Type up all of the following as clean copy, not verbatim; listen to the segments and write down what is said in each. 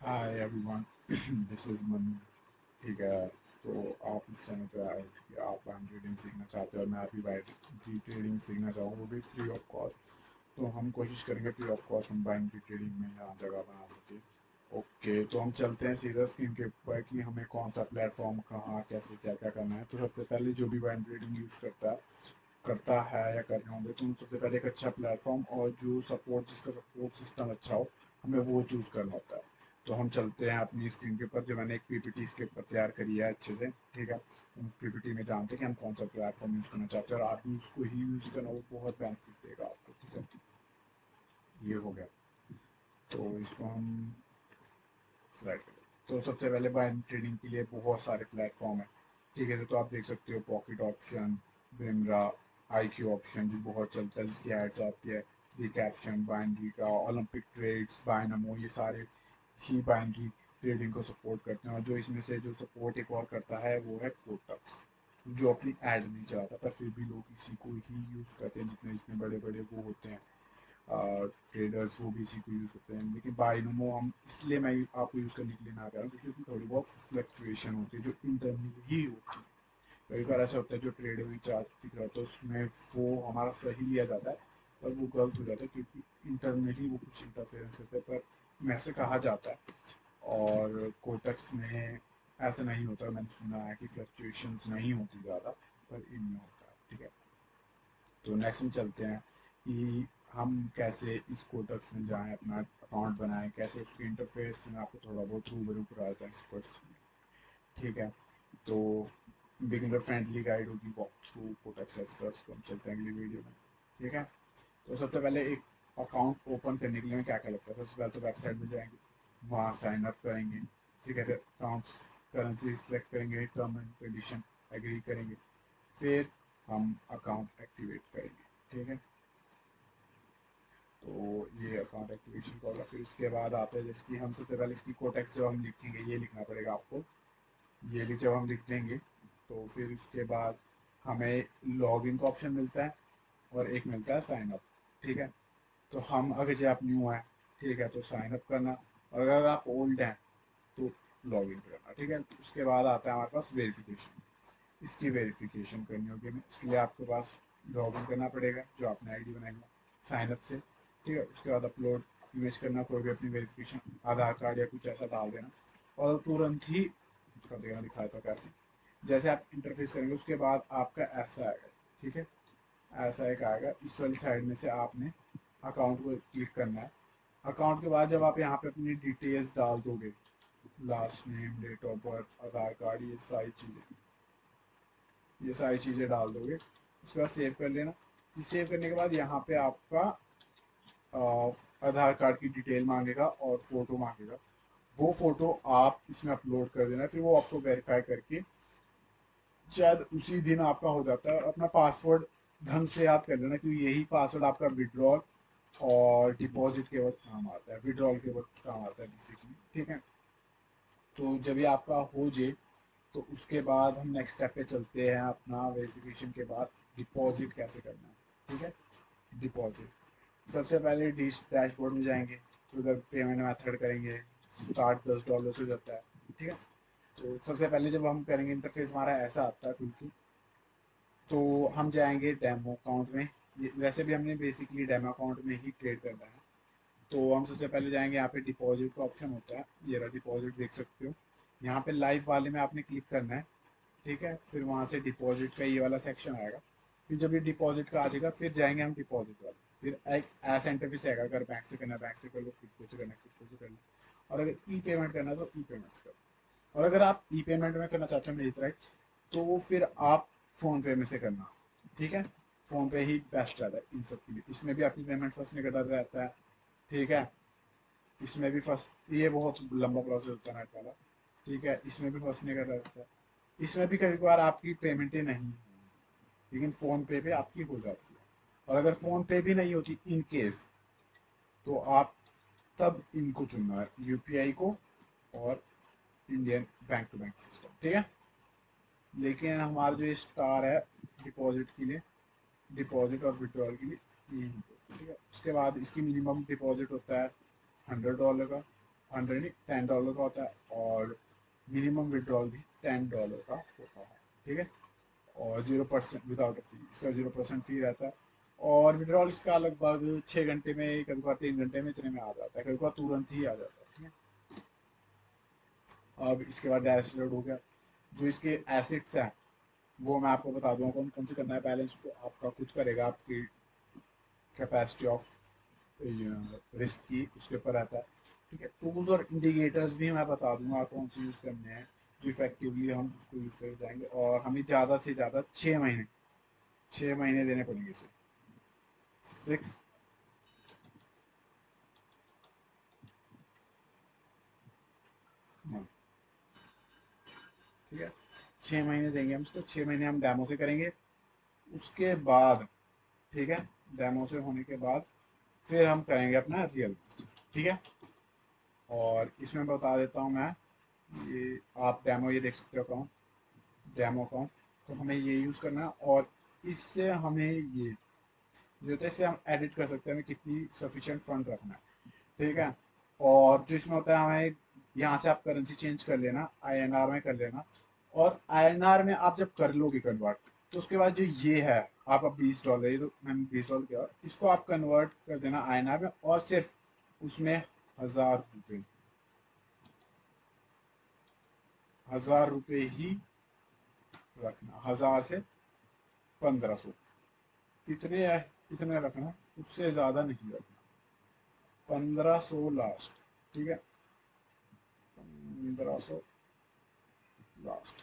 Hi everyone. This is Manu. ठीक है। तो आप इस चैनल पे आए कि आप बैंक ट्रेडिंग सीखना चाहते हो और मैं अभी बैंक की ट्रेडिंग सीखना चाहूँ, वो भी फ्री ऑफ कॉस्ट। तो हम कोशिश करेंगे फ्री ऑफ कॉस्ट हम बैंक की ट्रेडिंग में यहाँ जगह बना सके। ओके, तो हम चलते हैं सीधा स्क्रीन के ऊपर कि हमें कौन सा प्लेटफॉर्म कहाँ कैसे क्या क्या करना है। तो सबसे पहले जो भी बैंक ट्रेडिंग यूज़ करता है या कर रहे होंगे, तो सबसे पहले एक अच्छा प्लेटफॉर्म और जो सपोर्ट जिसका सपोर्ट सिस्टम अच्छा हो, हमें वो चूज़ करना होता है। तो हम चलते हैं अपनी स्क्रीन के ऊपर, जो मैंने एक पीपीटी इसके ऊपर तैयार करी है अच्छे से। ठीक है, हम पीपीटी में जानते हैं कि हम कौन सा प्लेटफॉर्म यूज़ करना चाहते हैं और आप भी उसको ही यूज़ करना, वो बहुत बेनिफिट देगा आपको। ठीक है, ये हो गया। तो इसको हम स्लाइड करें। तो सबसे पहले बाइंग ट्रेडिंग के लिए बहुत सारे प्लेटफॉर्म है। ठीक है, तो आप देख सकते हो pocket option, Bimra, IQ option जो बहुत चलता है, जिसकी एड्स आती है, रिकैप्शन, बाइनरी का, ओलंपिक ट्रेड्स, बाइनमो, ये सारे ही बाइनरी ट्रेडिंग को सपोर्ट करते हैं। और जो इसमें से जो सपोर्ट एक और करता है वो है कोटक्स, जो अपनी ऐड नहीं चलाता पर फिर भी लोग इसी को ही यूज़ करते हैं। जितने जितने बड़े बड़े वो होते हैं ट्रेडर्स, वो भी इसी को यूज़ करते हैं। लेकिन बाइनोमो हम इसलिए मैं आपको यूज़ करने के लिए ना कर रहा हूँ क्योंकि उसमें थोड़ी बहुत फ्लक्चुएशन होती है जो इंटरनली ही होती है। कई बार ऐसा होता है जो ट्रेड में चार्ट दिख रहा होता है उसमें वो हमारा सही लिया जाता है पर वो गलत हो जाता है क्योंकि इंटरनली वो कुछ इंटरफेरेंस करते हैं, पर ऐसे कहा जाता है। और कोटक्स में ऐसा नहीं होता, मैंने सुना है कि फ्लक्चुएशंस नहीं होती ज़्यादा, पर इनमें होता है। ठीक है, तो नेक्स्ट में चलते हैं कि हम कैसे इस कोटक्स में जाएं, अपना अकाउंट बनाएं, कैसे उसके इंटरफेस से मैं आपको थोड़ा बहुत रूबरू करा देता हूँ इस फर्स्ट में। ठीक है, तो बिगिनर फ्रेंडली गाइड होगी वॉक थ्रू कोटक्स एक्सर्स। तो हम चलते हैं अगली वीडियो में। ठीक है, तो सबसे पहले एक अकाउंट ओपन करने के लिए क्या क्या लगता है। सबसे पहले तो वेबसाइट में जाएंगे, वहाँ साइन अप करेंगे। ठीक है, फिर अकाउंट्स करेंसी सेलेक्ट करेंगे, टर्म एंड कंडीशन एग्री करेंगे, फिर हम अकाउंट एक्टिवेट करेंगे। ठीक है, तो ये अकाउंट एक्टिवेशन का होगा। फिर इसके बाद आता है जैसे कि हम सबसे पहले इसकी कोटेक्स जो हम लिखेंगे, ये लिखना पड़ेगा आपको। ये भी जब हम लिख देंगे तो फिर उसके बाद हमें लॉगिन का ऑप्शन मिलता है और एक मिलता है साइन अप। ठीक है, तो हम अगर जो आप न्यू हैं, ठीक है, तो साइन अप करना, और अगर आप ओल्ड हैं तो लॉग इन करना। ठीक है, उसके बाद आता है हमारे पास वेरिफिकेशन। इसकी वेरिफिकेशन करनी होगी हमें, इसके लिए आपके पास लॉग इन करना पड़ेगा जो आपने आईडी बनाई है साइन अप से। ठीक है, उसके बाद अपलोड इमेज करना, कोई भी अपनी वेरिफिकेशन, आधार कार्ड या कुछ ऐसा डाल देना और तुरंत ही कर देना। दिखाया था कैसे, जैसे आप इंटरफेस करेंगे उसके बाद आपका ऐसा आएगा। ठीक है, ऐसा एक आएगा, इस वाली साइड में से आपने अकाउंट को क्लिक करना है। अकाउंट के बाद जब आप यहाँ पे अपनी डिटेल्स डाल दोगे, last name, date of birth, Aadhaar card, ये सारी चीज़ें डाल दोगे, उसके बाद सेव कर लेना। फिर सेव करने के बाद यहाँ पे आपका आधार कार्ड की डिटेल मांगेगा और फोटो मांगेगा। वो फोटो आप इसमें अपलोड कर देना, फिर वो आपको वेरीफाई करके शायद उसी दिन आपका हो जाता है। अपना पासवर्ड ढंग से याद कर लेना क्योंकि यही पासवर्ड आपका विड्रॉल और डिपॉजिट के वक्त काम आता है, विड्रॉल के वक्त काम आता है बेसिकली। ठीक है, तो जब ये आपका हो जाए तो उसके बाद हम नेक्स्ट स्टेप पे चलते हैं। अपना वेरिफिकेशन के बाद डिपॉजिट कैसे करना है। ठीक है, डिपॉजिट सबसे पहले डैशबोर्ड में जाएंगे, तो उधर पेमेंट मेथड करेंगे, स्टार्ट $10 से हो जाता है। ठीक है, तो सबसे पहले जब हम करेंगे इंटरफेस हमारा ऐसा आता है खुल के, तो हम जाएंगे डेमो अकाउंट में। वैसे भी हमने बेसिकली डेमो अकाउंट में ही ट्रेड करना है। तो हम सबसे पहले जाएंगे, यहाँ पे डिपॉजिट का ऑप्शन होता है, ये रहा डिपॉजिट, देख सकते हो। यहाँ पे लाइव वाले में आपने क्लिक करना है। ठीक है, फिर वहाँ से डिपॉजिट का ये वाला सेक्शन आएगा। फिर जब ये डिपॉजिट का आ जाएगा फिर जाएंगे हम डिपॉजिट वाले, फिर एक ऐसा इंटरफेस आएगा, अगर बैंक से करना है बैंक से कर लो, क्रिप्टो से करना है क्रिप्टो से कर लो, और अगर ई पेमेंट करना है तो ई पेमेंट से कर लो। और अगर आप ई पेमेंट में करना चाहते हो मेरी तरह, तो फिर आप फ़ोन पे में से करना। ठीक है, फ़ोन पे ही बेस्ट रहता है इन सब के लिए, इसमें भी आपकी पेमेंट फंसने का डर रहता है। ठीक है, इसमें भी फंस, ये बहुत लंबा प्रोसेस होता है नेट वाला। ठीक है, इसमें भी फंसने का डर रहता है। इसमें भी कभी कभार आपकी पेमेंटें नहीं होंगी, लेकिन फ़ोन पे पे आपकी हो जाती है। और अगर फ़ोन पे भी नहीं होती इन केस, तो आप तब इनको चुनना है, यूपीआई को और Indian bank to bank system. ठीक है, लेकिन हमारा जो स्टार है डिपॉजिट के लिए, डिपॉजिट और विड्रॉल के लिए, यही पे। ठीक है, उसके बाद इसकी मिनिमम डिपॉजिट होता है $100 का। $10 का होता है, और मिनिमम विड्रॉल भी $10 का होता है, ठीक है। और 0% विदाउट फी, इसका 0% फी रहता है। और विड्रॉल इसका लगभग 6 घंटे में, कभी कभार 3 घंटे में, इतने में आ जाता है, कभी कभार तुरंत ही आ जाता है, ठीक है। अब इसके बाद डैशबोर्ड हो गया। जो इसके एसिड्स हैं वो मैं आपको बता दूंगा कौन कौन से करना है। बैलेंस तो आपका खुद करेगा, आपकी कैपेसिटी ऑफ रिस्क की उसके ऊपर रहता है, ठीक है। टूल्स और इंडिकेटर्स भी मैं बता दूंगा कौन से यूज़ करने हैं, जो इफेक्टिवली हम उसको यूज़ कर जाएंगे। और हमें ज़्यादा से ज़्यादा 6 महीने, 6 महीने देने पड़ेंगे इसे। 6 मंथ, ठीक है। 6 महीने देंगे हम इसको, 6 महीने हम डैमो से करेंगे। उसके बाद, ठीक है, डैमो से होने के बाद फिर हम करेंगे अपना रियल, ठीक है। और इसमें बता देता हूँ मैं, ये आप डेमो ये देख सकते हो अकाउंट, डेमो अकाउंट। तो हमें ये यूज़ करना है, और इससे हमें ये जो होता है इससे हम एडिट कर सकते हैं हमें कितनी सफिशिएंट फंड रखना है, ठीक है। और जो इसमें होता है हमें यहाँ से आप करेंसी चेंज कर लेना, आईएनआर में कर लेना। और आईएनआर में आप जब कर लोगे कन्वर्ट, तो उसके बाद जो ये है आपका $20, ये तो मैंने $20 किया, इसको आप कन्वर्ट कर देना आईएनआर में, और सिर्फ उसमें 1000 रुपये, 1000 रुपये ही रखना। 1000 से 1500, इतने इतने रखना, उससे ज़्यादा नहीं रखना। 1500 लास्ट, ठीक है। 1500 लास्ट,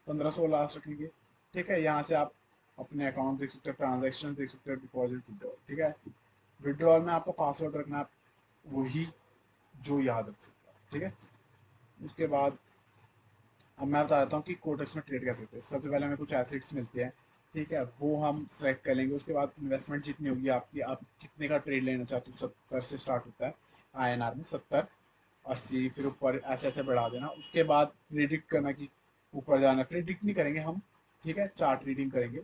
1500 लास्ट रखेंगे, ठीक है। यहाँ से आप अपने अकाउंट देख सकते हो, ट्रांजेक्शन देख सकते हो, डिपॉजिट, विड्रॉल, ठीक है। विड्रॉल में आपको पासवर्ड रखना है वही जो याद रख सकते हो, ठीक है। उसके बाद अब मैं बता देता हूँ कि कोटेक्स में ट्रेड कैसे करते हैं। सबसे पहले हमें कुछ एसिड्स मिलते हैं, ठीक है, वो हम सेलेक्ट कर लेंगे। उसके बाद इन्वेस्टमेंट जितनी होगी आपकी, आप कितने का ट्रेड लेना चाहते हो, 70 से स्टार्ट होता है आईएनआर में, 70, 80, फिर ऊपर ऐसे ऐसे बढ़ा देना। उसके बाद प्रिडिक्ट करना कि ऊपर जाना, प्रिडिक्ट नहीं करेंगे हम, ठीक है, चार्ट रीडिंग करेंगे।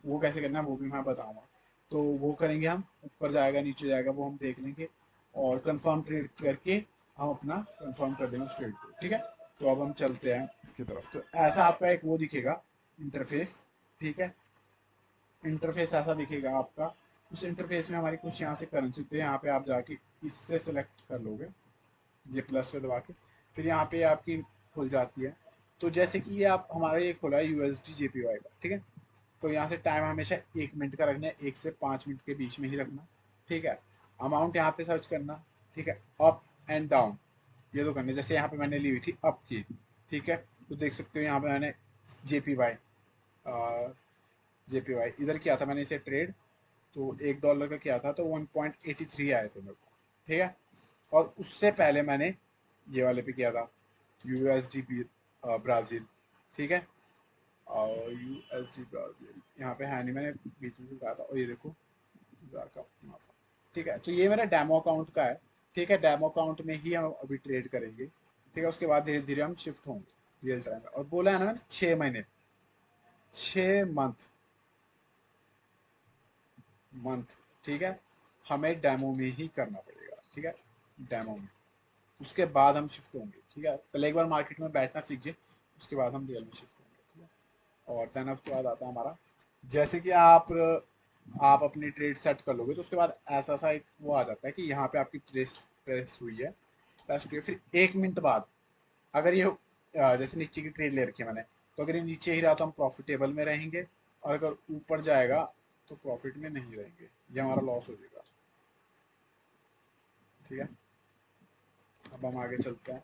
वो कैसे करना है वो भी मैं बताऊंगा। तो वो करेंगे हम, ऊपर जाएगा नीचे जाएगा वो हम देख लेंगे, और कंफर्म ट्रेड करके हम अपना कंफर्म कर देंगे उस ट्रेड को, ठीक है। तो अब हम चलते हैं इसकी तरफ। तो ऐसा आपका एक वो दिखेगा इंटरफेस, ठीक है। इंटरफेस ऐसा दिखेगा आपका। उस इंटरफेस में हमारी कुछ यहाँ से करेंसी होती है, यहाँ पे आप जाके इससे सेलेक्ट कर लोगे, ये प्लस पे दबा के, फिर यहाँ पे आपकी खुल जाती है। तो जैसे कि ये आप हमारा ये खुला है यूएसडी जेपीवाई का, ठीक है। तो यहाँ से टाइम हमेशा 1 मिनट का रखना है, 1 से 5 मिनट के बीच में ही रखना, ठीक है। अमाउंट यहाँ पे सर्च करना, ठीक है। अप एंड डाउन ये तो करने, जैसे यहाँ पे मैंने ली हुई थी अप की, ठीक है। तो देख सकते हो यहाँ पे मैंने जेपीवाई, जेपीवाई इधर किया था मैंने इसे ट्रेड। तो $1 का किया था, तो 1.83 आए थे मेरे को, ठीक है। और उससे पहले मैंने ये वाले पे किया था, यूएसडी ब्राज़ील, ठीक है। और यूएसडी ब्राज़ील यहाँ पे है नहीं, मैंने बीच में कहा था। और ये देखो, 1000 का मुनाफा, ठीक है। तो ये मेरा डेमो अकाउंट का है, ठीक है। डेमो अकाउंट में ही हम अभी ट्रेड करेंगे, ठीक है। उसके बाद धीरे धीरे हम शिफ्ट होंगे रियल टाइम में। और बोला है ना मैंने 6 महीने, 6 मंथ, मंथ, ठीक है। हमें डेमो में ही करना पड़ेगा, ठीक है, डेमो में। उसके बाद हम शिफ्ट होंगे, ठीक है। पहले एक बार मार्केट में बैठना सीख जाए, उसके बाद हम रियल में शिफ्ट होंगे, ठीक है। और देन उसके बाद आता है हमारा, जैसे कि आप अपनी ट्रेड सेट कर लोगे, तो उसके बाद ऐसा सा एक वो आ जाता है कि यहाँ पे आपकी प्रेस प्रेस हुई है, प्रेस हुई है। फिर 1 मिनट बाद अगर ये जैसे नीचे की ट्रेड ले रखी है मैंने, तो अगर ये नीचे ही रहा तो हम प्रॉफिटेबल में रहेंगे, और अगर ऊपर जाएगा तो प्रॉफिट में नहीं रहेंगे, ये हमारा लॉस हो जाएगा, ठीक है। अब हम आगे चलते हैं।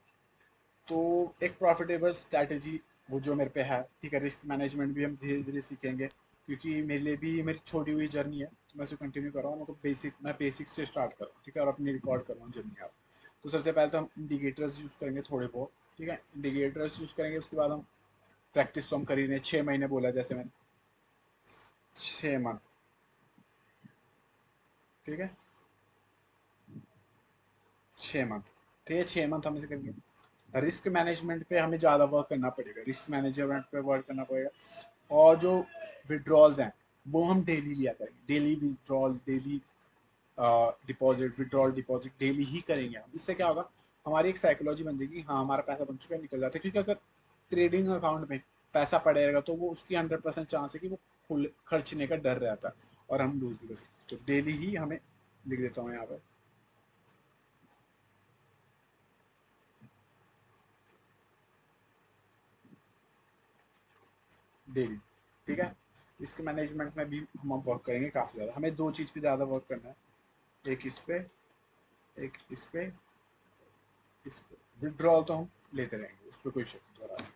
तो एक प्रॉफिटेबल स्ट्रैटेजी वो जो मेरे पे है, ठीक है। रिस्क मैनेजमेंट भी हम धीरे धीरे सीखेंगे, क्योंकि मेरे लिए भी मेरी छोड़ी हुई जर्नी है, तो मैं उसे कंटिन्यू कर रहा हूँ। मैं बेसिक से स्टार्ट कर रहा हूँ, ठीक है, और अपनी रिकॉर्ड कर रहा हूँ जर्नी आप। तो सबसे पहले तो हम इंडिकेटर्स यूज़ करेंगे थोड़े बहुत, ठीक है। इंडिकेटर्स यूज़ करेंगे, उसके बाद हम प्रैक्टिस तो हम कर ही रहे हैं। 6 महीने बोला जैसे मैंने, 6 मंथ, ठीक है, 6 मंथ, ठीक है। 6 मंथ हम इसे करेंगे। रिस्क मैनेजमेंट पे हमें ज़्यादा वर्क करना पड़ेगा, रिस्क मैनेजमेंट पे वर्क करना पड़ेगा। और जो विड्रॉल्स हैं वो हम डेली लिया करेंगे, daily withdrawal, daily deposit, withdrawal deposit daily ही करेंगे हम। इससे क्या होगा, हमारी एक साइकोलॉजी बन जाएगी, हाँ हमारा पैसा बन चुका है, निकल जाता है। क्योंकि अगर ट्रेडिंग अकाउंट में पैसा पड़ेगा तो वो उसकी 100% चांस है कि वो खर्चने का डर रहता है और हम लूज भी कर सकते हैं। तो डेली ही हमें, लिख देता हूँ यहाँ पर, डेली, ठीक है। रिस्क मैनेजमेंट में भी हम वर्क करेंगे काफ़ी ज़्यादा। हमें दो चीज़ पे ज़्यादा वर्क करना है, एक इस पे, एक इस पे, इस पे। विड्रॉल तो हम लेते रहेंगे, उस पर कोई शक नहीं हो रहा है,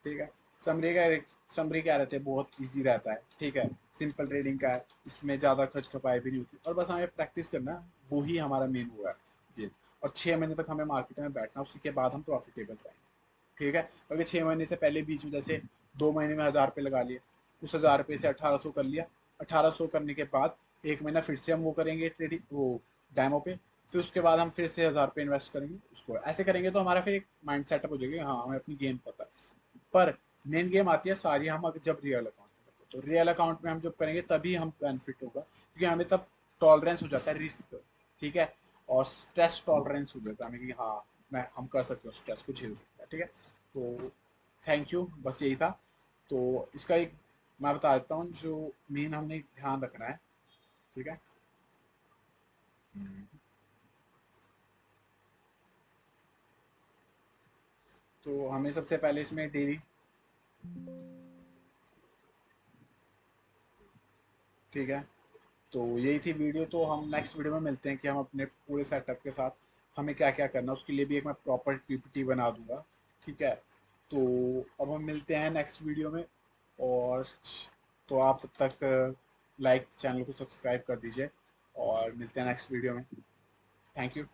ठीक है। समरी का, समरी क्या रहता है, बहुत इजी रहता है, ठीक है। सिंपल ट्रेडिंग का है, इसमें ज़्यादा खर्च खपाई भी नहीं होती, और बस हमें प्रैक्टिस करना है, वो ही हमारा मेन हुआ है गेम। और 6 महीने तक हमें मार्केट में बैठना, उसी के बाद हम प्रॉफिटेबल रहेंगे, ठीक है। अगर 6 महीने से पहले बीच में जैसे 2 महीने में 1000 रुपये लगा लिए, उस 1000 रुपये से 1800 कर लिया, 1800 करने के बाद 1 महीना फिर से हम वो करेंगे ट्रेडिंग, वो डैमो पे, फिर उसके बाद हम फिर से 1000 रुपये इन्वेस्ट करेंगे, उसको ऐसे करेंगे तो हमारा फिर एक माइंड सेटअप हो जाएगा, हाँ हमें अपनी गेम पता है। पर मेन गेम आती है सारी हम अगर जब रियल अकाउंट में करते हैं, तो रियल अकाउंट में हम जब करेंगे तभी हम बेनिफिट होगा, क्योंकि हमें तब टॉलरेंस हो जाता है रिस्क, ठीक है। और स्ट्रेस टॉलरेंस हो जाता है हमें कि हाँ मैं हम कर सकते हो, स्ट्रेस को झेल सकते हैं, ठीक है। तो थैंक यू, बस यही था। तो इसका एक मैं बता देता हूँ जो मेन हमने ध्यान रखना है, ठीक है। हम्म। तो हमें सबसे पहले इसमें डेली, ठीक है। तो यही थी वीडियो, तो हम नेक्स्ट वीडियो में मिलते हैं कि हम अपने पूरे सेटअप के साथ हमें क्या क्या करना है, उसके लिए भी एक मैं प्रॉपर पीपीटी बना दूंगा, ठीक है। तो अब हम मिलते हैं नेक्स्ट वीडियो में, और तो आप तब तक लाइक चैनल को सब्सक्राइब कर दीजिए, और मिलते हैं नेक्स्ट वीडियो में। Thank you.